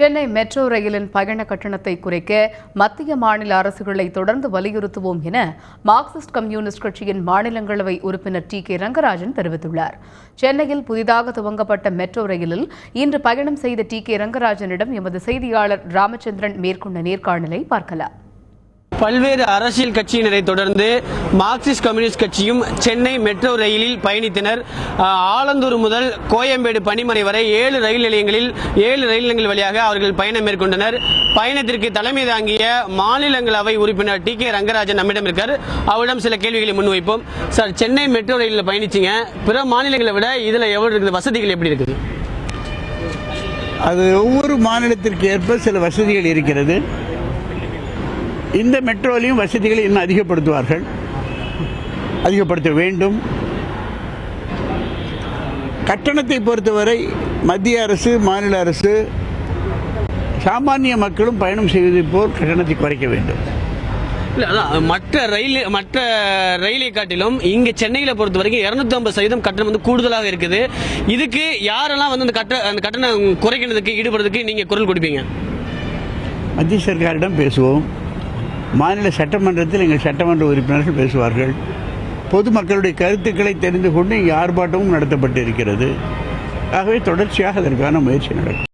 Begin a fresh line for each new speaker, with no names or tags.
Chennai metro ரயிலின் பயண கட்டணத்தை குறைக்க மத்திய மாநில அரசுகளை தொடர்ந்து வலியுறுத்துவோம் என மார்க்சிஸ்ட் கம்யூனிஸ்ட் கட்சியின் மாநிலங்களவை உறுப்பினர் டி.கே. ரங்கராஜன் தெரிவித்துள்ளார். சென்னையில் புதிதாக துவங்கப்பட்ட மெட்ரோ ரயிலில் இன்று பயணம் செய்த டி.கே. ரங்கராஜனிடம் எமது செய்தியாளர் ராமச்சந்திரன் மேற்கொண்ட நேர்காணலை பார்க்கலாம்.
பல்வேறு அரசியல் கட்சியினரை தொடர்ந்து மார்க்சிஸ்ட் கம்யூனிஸ்ட் கட்சியும் சென்னை மெட்ரோ ரயிலில் பயணித்தனர். ஆலந்தூர் முதல் கோயம்பேடு பணிமனை வரை 7 ரயில் நிலையங்கள் வழியாக அவர்கள் பயணம் மேற்கொண்டனர். பயணத்திற்கு தலைமை தாங்கிய மாநிலங்களவை உறுப்பினர் டி.கே. ரங்கராஜன் நம்மிடம் இருக்கார். அவரிடம் சில கேள்விகளை முன்வைப்போம். சார், சென்னை மெட்ரோ ரயிலில் பயணிச்சிங்க, பிற மாநிலங்களை விட இதுல எவ்வளவு இருக்குது, வசதிகள் எப்படி இருக்குது?
அது ஒவ்வொரு மாநிலத்திற்கு ஏற்ப சில வசதிகள் இருக்கிறது. இந்த மெட்ரோலையும் வசதிகளை இன்னும் அதிகப்படுத்த வேண்டும். கட்டணத்தை பொறுத்தவரை மத்திய அரசு, மாநில அரசு சாமானிய மக்களும் பயணம் செய்வதை போல் கட்டணத்தை குறைக்க வேண்டும்.
மற்ற ரயிலை காட்டிலும் இங்க சென்னையில பொறுத்த வரைக்கும் 250% கட்டணம் கூடுதலாக இருக்குது. இதுக்கு யாரெல்லாம் அந்த கட்டணம் குறைக்கிறதுக்கு ஈடுபடுறதுக்கு நீங்க குரல் கொடுப்பீங்க?
மத்திய சர்க்காரிடம் பேசுவோம். மாநில சட்டமன்றத்தில் எங்கள் சட்டமன்ற உறுப்பினர்கள் பேசுவார்கள். பொதுமக்களுடைய கருத்துக்களை தெரிந்து கொண்டு இங்கே ஆர்ப்பாட்டமும் நடத்தப்பட்டு இருக்கிறது. ஆகவே தொடர்ச்சியாக அதற்கான முயற்சி நடக்கும்.